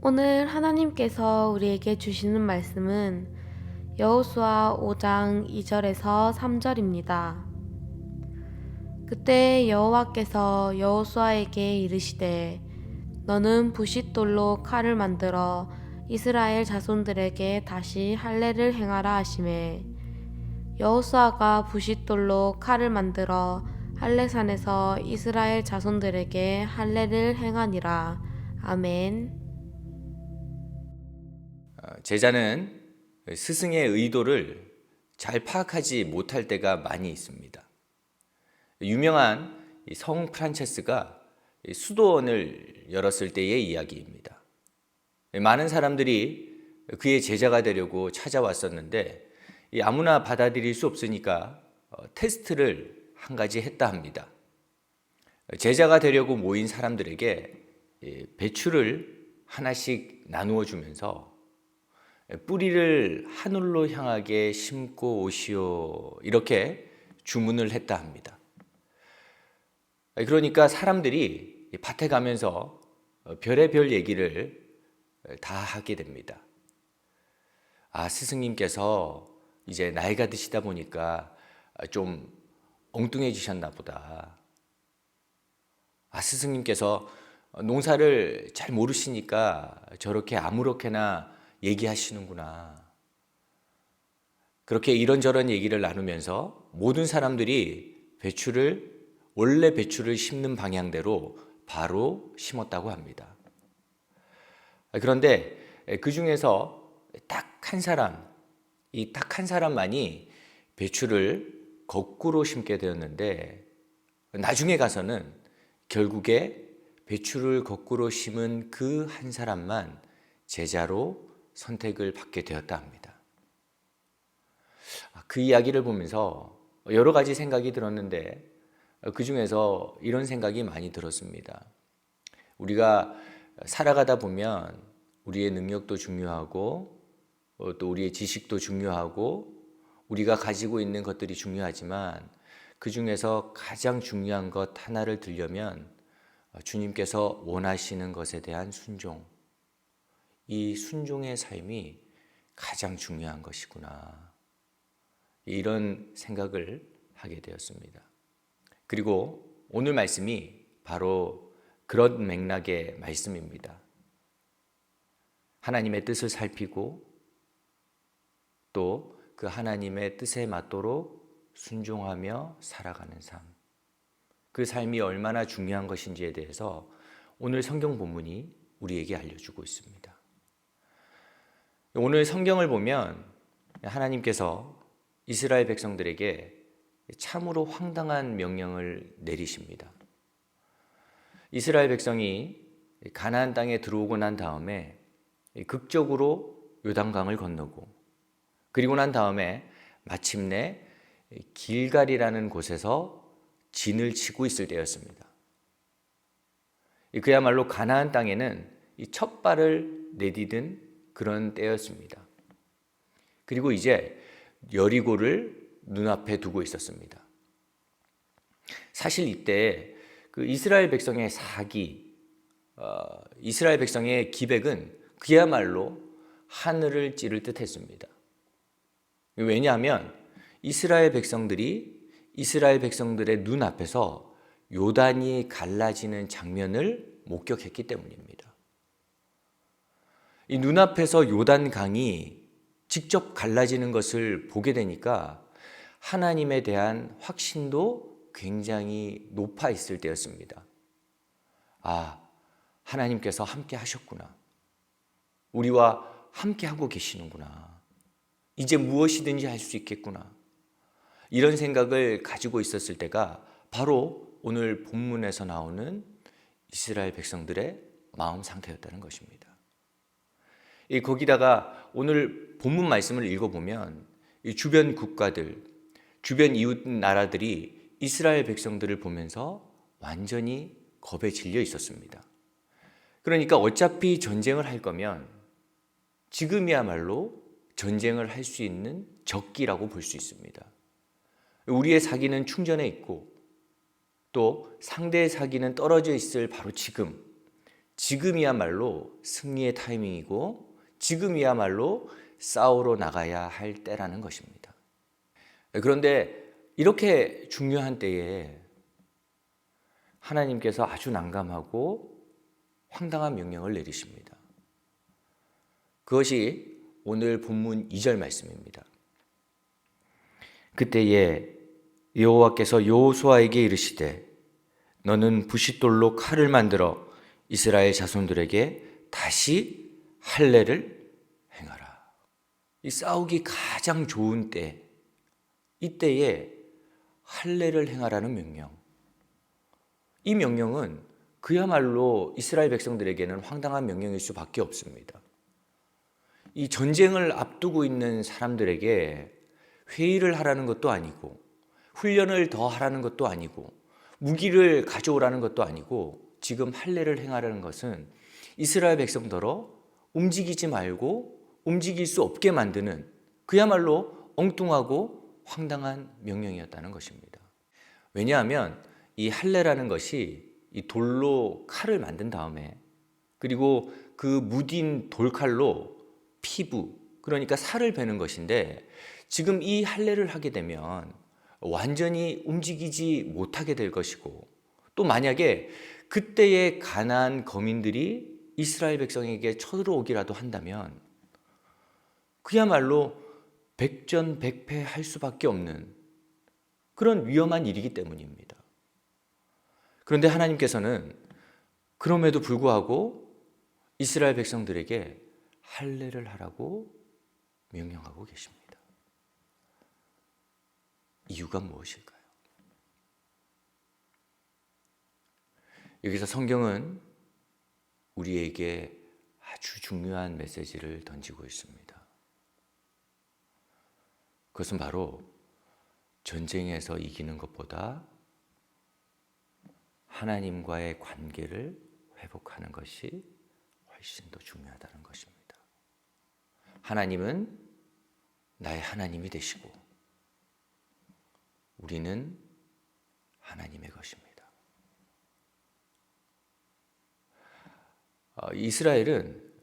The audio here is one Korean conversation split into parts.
오늘 하나님께서 우리에게 주시는 말씀은 여호수아 5장 2절에서 3절입니다. 그때 여호와께서 여호수아에게 이르시되 너는 부싯돌로 칼을 만들어 이스라엘 자손들에게 다시 할례를 행하라 하시매 여호수아가 부싯돌로 칼을 만들어 할례산에서 이스라엘 자손들에게 할례를 행하니라. 아멘. 제자는 스승의 의도를 잘 파악하지 못할 때가 많이 있습니다. 유명한 성 프란체스가 수도원을 열었을 때의 이야기입니다. 많은 사람들이 그의 제자가 되려고 찾아왔었는데 아무나 받아들일 수 없으니까 테스트를 한 가지 했다 합니다. 제자가 되려고 모인 사람들에게 배추를 하나씩 나누어 주면서 뿌리를 하늘로 향하게 심고 오시오, 이렇게 주문을 했다 합니다. 그러니까 사람들이 밭에 가면서 별의별 얘기를 다 하게 됩니다. 스승님께서 이제 나이가 드시다 보니까 좀 엉뚱해지셨나 보다. 스승님께서 농사를 잘 모르시니까 저렇게 아무렇게나 얘기하시는구나. 그렇게 이런저런 얘기를 나누면서 모든 사람들이 원래 배추를 심는 방향대로 바로 심었다고 합니다. 그런데 그 중에서 딱 한 사람만이 배추를 거꾸로 심게 되었는데 나중에 가서는 결국에 배추를 거꾸로 심은 그 한 사람만 제자로 선택을 받게 되었다 합니다. 그 이야기를 보면서 여러 가지 생각이 들었는데 그 중에서 이런 생각이 많이 들었습니다. 우리가 살아가다 보면 우리의 능력도 중요하고 또 우리의 지식도 중요하고 우리가 가지고 있는 것들이 중요하지만 그 중에서 가장 중요한 것 하나를 들려면 주님께서 원하시는 것에 대한 순종, 이 순종의 삶이 가장 중요한 것이구나, 이런 생각을 하게 되었습니다. 그리고 오늘 말씀이 바로 그런 맥락의 말씀입니다. 하나님의 뜻을 살피고 또 그 하나님의 뜻에 맞도록 순종하며 살아가는 삶, 그 삶이 얼마나 중요한 것인지에 대해서 오늘 성경 본문이 우리에게 알려주고 있습니다. 오늘 성경을 보면 하나님께서 이스라엘 백성들에게 참으로 황당한 명령을 내리십니다. 이스라엘 백성이 가나안 땅에 들어오고 난 다음에 극적으로 요단강을 건너고 그리고 난 다음에 마침내 길갈이라는 곳에서 진을 치고 있을 때였습니다. 그야말로 가나안 땅에는 첫 발을 내디딘 그런 때였습니다. 그리고 이제 여리고를 눈앞에 두고 있었습니다. 사실 이때 그 이스라엘 백성의 이스라엘 백성의 기백은 그야말로 하늘을 찌를 듯 했습니다. 왜냐하면 이스라엘 백성들의 눈앞에서 요단이 갈라지는 장면을 목격했기 때문입니다. 이 눈앞에서 요단강이 직접 갈라지는 것을 보게 되니까 하나님에 대한 확신도 굉장히 높아 있을 때였습니다. 하나님께서 함께 하셨구나. 우리와 함께 하고 계시는구나. 이제 무엇이든지 할 수 있겠구나. 이런 생각을 가지고 있었을 때가 바로 오늘 본문에서 나오는 이스라엘 백성들의 마음 상태였다는 것입니다. 거기다가 오늘 본문 말씀을 읽어보면 주변 국가들, 주변 이웃 나라들이 이스라엘 백성들을 보면서 완전히 겁에 질려 있었습니다. 그러니까 어차피 전쟁을 할 거면 지금이야말로 전쟁을 할 수 있는 적기라고 볼 수 있습니다. 우리의 사기는 충전해 있고 또 상대의 사기는 떨어져 있을 바로 지금이야말로 승리의 타이밍이고 지금이야말로 싸우러 나가야 할 때라는 것입니다. 그런데 이렇게 중요한 때에 하나님께서 아주 난감하고 황당한 명령을 내리십니다. 그것이 오늘 본문 2절 말씀입니다. 그때에 여호와께서 여호수아에게 이르시되 너는 부싯돌로 칼을 만들어 이스라엘 자손들에게 다시 할례를 행하라. 이 싸우기 가장 좋은 때, 이때에 할례를 행하라는 명령. 이 명령은 그야말로 이스라엘 백성들에게는 황당한 명령일 수밖에 없습니다. 이 전쟁을 앞두고 있는 사람들에게 회의를 하라는 것도 아니고 훈련을 더 하라는 것도 아니고 무기를 가져오라는 것도 아니고 지금 할례를 행하라는 것은 이스라엘 백성더러 움직이지 말고 움직일 수 없게 만드는 그야말로 엉뚱하고 황당한 명령이었다는 것입니다. 왜냐하면 이 할례라는 것이 이 돌로 칼을 만든 다음에 그리고 그 무딘 돌칼로 피부, 그러니까 살을 베는 것인데 지금 이 할례를 하게 되면 완전히 움직이지 못하게 될 것이고 또 만약에 그때의 가나안 거민들이 이스라엘 백성에게 쳐들어오기라도 한다면 그야말로 백전백패할 수밖에 없는 그런 위험한 일이기 때문입니다. 그런데 하나님께서는 그럼에도 불구하고 이스라엘 백성들에게 할례를 하라고 명령하고 계십니다. 이유가 무엇일까요? 여기서 성경은 우리에게 아주 중요한 메시지를 던지고 있습니다. 그것은 바로 전쟁에서 이기는 것보다 하나님과의 관계를 회복하는 것이 훨씬 더 중요하다는 것입니다. 하나님은 나의 하나님이 되시고 우리는 하나님의 것입니다. 이스라엘은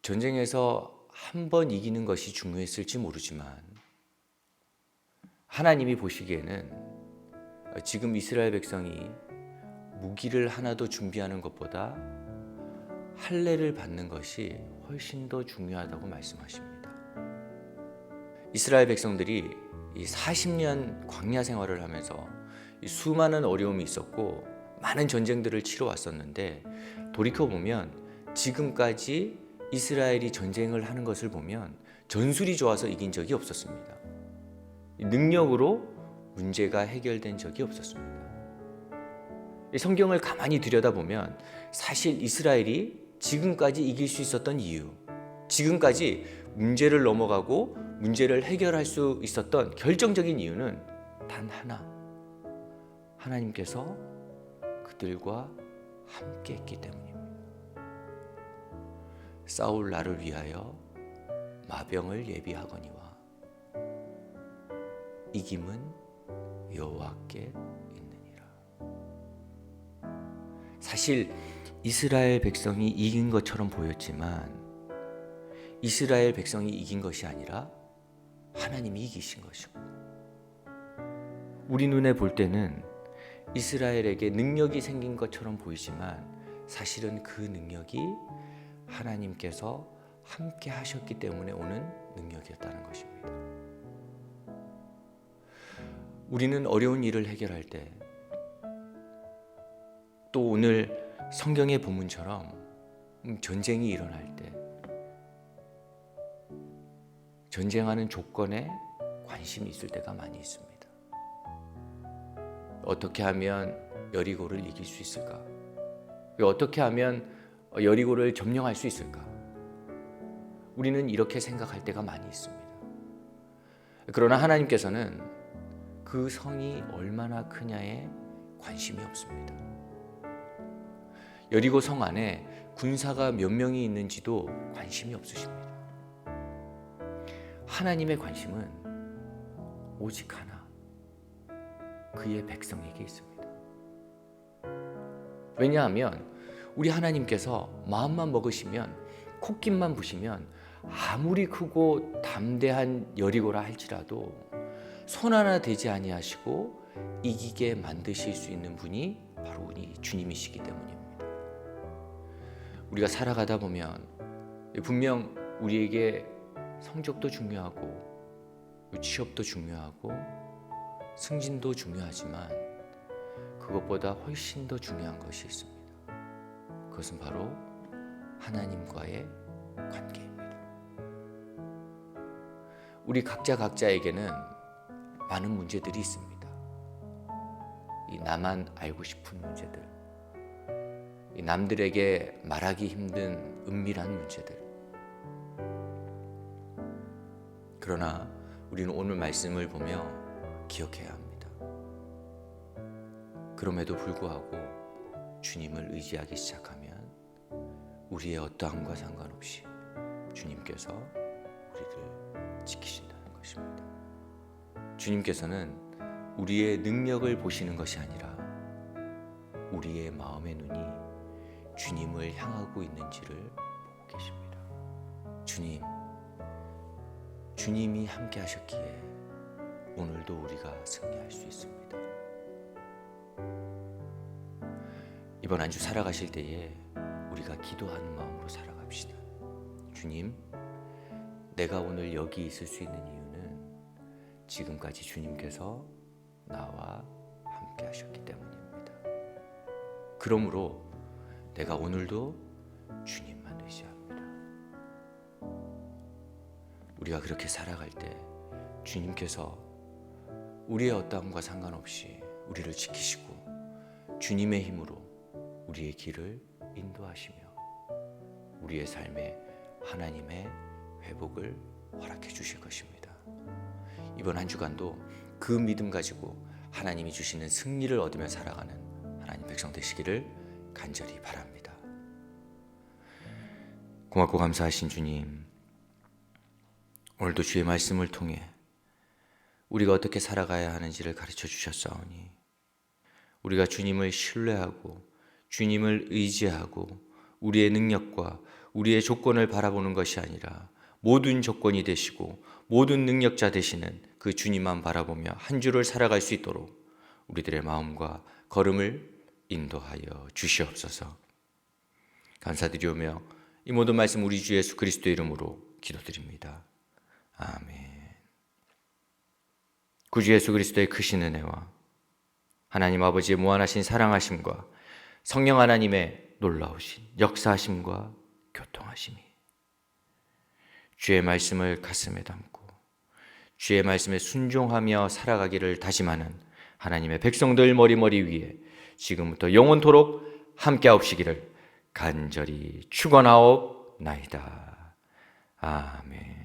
전쟁에서 한 번 이기는 것이 중요했을지 모르지만 하나님이 보시기에는 지금 이스라엘 백성이 무기를 하나도 준비하는 것보다 할례를 받는 것이 훨씬 더 중요하다고 말씀하십니다. 이스라엘 백성들이 이 40년 광야 생활을 하면서 수많은 어려움이 있었고 많은 전쟁들을 치러 왔었는데 돌이켜보면 지금까지 이스라엘이 전쟁을 하는 것을 보면 전술이 좋아서 이긴 적이 없었습니다. 능력으로 문제가 해결된 적이 없었습니다. 성경을 가만히 들여다보면 사실 이스라엘이 지금까지 이길 수 있었던 이유, 지금까지 문제를 넘어가고 문제를 해결할 수 있었던 결정적인 이유는 단 하나, 하나님께서 그들과 함께 했기 때문입니다. 싸울 나를 위하여 마병을 예비하거니와 이김은 여호와께 있느니라. 사실 이스라엘 백성이 이긴 것처럼 보였지만 이스라엘 백성이 이긴 것이 아니라 하나님이 이기신 것이고 우리 눈에 볼 때는 이스라엘에게 능력이 생긴 것처럼 보이지만 사실은 그 능력이 하나님께서 함께 하셨기 때문에 오는 능력이었다는 것입니다. 우리는 어려운 일을 해결할 때 또 오늘 성경의 본문처럼 전쟁이 일어날 때 전쟁하는 조건에 관심이 있을 때가 많이 있습니다. 어떻게 하면 여리고를 이길 수 있을까? 어떻게 하면 여리고를 점령할 수 있을까? 우리는 이렇게 생각할 때가 많이 있습니다. 그러나 하나님께서는 그 성이 얼마나 크냐에 관심이 없습니다. 여리고 성 안에 군사가 몇 명이 있는지도 관심이 없으십니다. 하나님의 관심은 오직 하나, 그의 백성에게 있습니다. 왜냐하면 우리 하나님께서 마음만 먹으시면, 콧김만 부시면 아무리 크고 담대한 여리고라 할지라도 손 하나 대지 아니하시고 이기게 만드실 수 있는 분이 바로 우리 주님이시기 때문입니다. 우리가 살아가다 보면 분명 우리에게 성적도 중요하고 취업도 중요하고 승진도 중요하지만 그것보다 훨씬 더 중요한 것이 있습니다. 그것은 바로 하나님과의 관계입니다. 우리 각자에게는 많은 문제들이 있습니다. 이 나만 알고 싶은 문제들, 이 남들에게 말하기 힘든 은밀한 문제들. 그러나 우리는 오늘 말씀을 보며 기억해야 합니다. 그럼에도 불구하고 주님을 의지하기 시작하면 우리의 어떠함과 상관없이 주님께서 우리를 지키신다는 것입니다. 주님께서는 우리의 능력을 보시는 것이 아니라 우리의 마음의 눈이 주님을 향하고 있는지를 보고 계십니다. 주님이 함께 하셨기에 오늘도 우리가 승리할 수 있습니다. 이번 한 주 살아가실 때에 우리가 기도하는 마음으로 살아갑시다. 주님, 내가 오늘 여기 있을 수 있는 이유는 지금까지 주님께서 나와 함께 하셨기 때문입니다. 그러므로 내가 오늘도 주님만 의지합니다. 우리가 그렇게 살아갈 때 주님께서 우리의 어떠함과 상관없이 우리를 지키시고 주님의 힘으로 우리의 길을 인도하시며 우리의 삶에 하나님의 회복을 허락해 주실 것입니다. 이번 한 주간도 그 믿음 가지고 하나님이 주시는 승리를 얻으며 살아가는 하나님 백성 되시기를 간절히 바랍니다. 고맙고 감사하신 주님, 오늘도 주의 말씀을 통해 우리가 어떻게 살아가야 하는지를 가르쳐 주셨사오니 우리가 주님을 신뢰하고 주님을 의지하고 우리의 능력과 우리의 조건을 바라보는 것이 아니라 모든 조건이 되시고 모든 능력자 되시는 그 주님만 바라보며 한 주를 살아갈 수 있도록 우리들의 마음과 걸음을 인도하여 주시옵소서. 감사드리오며 이 모든 말씀 우리 주 예수 그리스도의 이름으로 기도드립니다. 아멘. 구주 예수 그리스도의 크신 은혜와 하나님 아버지의 무한하신 사랑하심과 성령 하나님의 놀라우신 역사하심과 교통하심이 주의 말씀을 가슴에 담고 주의 말씀에 순종하며 살아가기를 다짐하는 하나님의 백성들 머리머리 위에 지금부터 영원토록 함께하옵시기를 간절히 축원하옵나이다. 아멘.